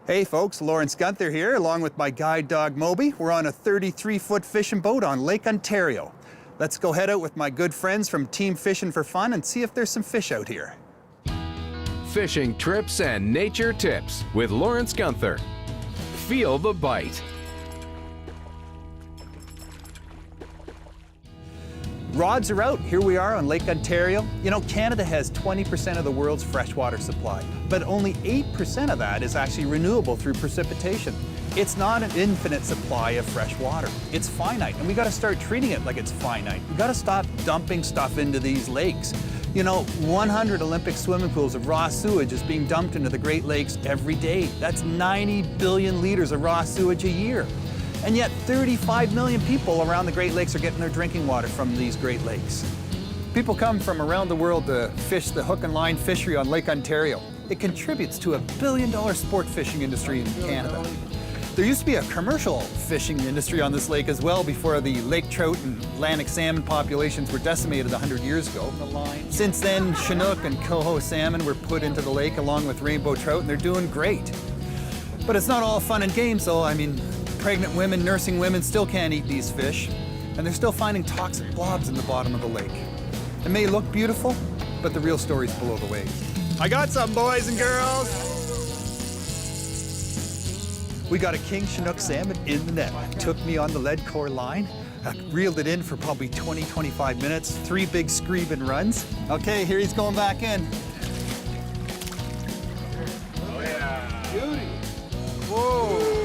Hey folks, Lawrence Gunther here, along with my guide dog Moby. We're on a 33-foot fishing boat on Lake Ontario. Let's go head out with my good friends from Team Fishing for Fun and see if there's some fish out here. Fishing trips and nature tips with Lawrence Gunther. Feel the bite. Rods are out. Here we are on Lake Ontario. You know, Canada has 20% of the world's freshwater supply, but only 8% of that is actually renewable through precipitation. It's not an infinite supply of fresh water. It's finite, and we gotta start treating it like it's finite. We gotta stop dumping stuff into these lakes. You know, 100 Olympic swimming pools of raw sewage is being dumped into the Great Lakes every day. That's 90 billion liters of raw sewage a year. And yet 35 million people around the Great Lakes are getting their drinking water from these Great Lakes. People come from around the world to fish the hook and line fishery on Lake Ontario. It contributes to $1 billion sport fishing industry in Canada. There used to be a commercial fishing industry on this lake as well before the lake trout and Atlantic salmon populations were decimated 100 years ago. Since then, Chinook and coho salmon were put into the lake along with rainbow trout, and they're doing great. But it's not all fun and games, though. I mean, pregnant women, nursing women still can't eat these fish, and they're still finding toxic blobs in the bottom of the lake. It may look beautiful, but the real story's below the waves. I got some, boys and girls! We got a king Chinook salmon in the net. Took me on the lead core line. I reeled it in for probably 20-25 minutes, 3 big screaming runs. Okay, here he's going back in. Oh yeah! Beauty! Whoa!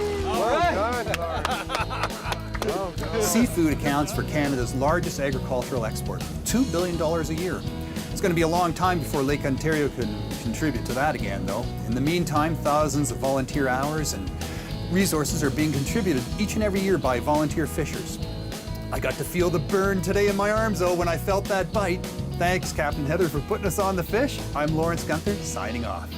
Seafood accounts for Canada's largest agricultural export, $2 billion a year. It's going to be a long time before Lake Ontario can contribute to that again, though. In the meantime, thousands of volunteer hours and resources are being contributed each and every year by volunteer fishers. I got to feel the burn today in my arms, though, when I felt that bite. Thanks, Captain Heather, for putting us on the fish. I'm Lawrence Gunther, signing off.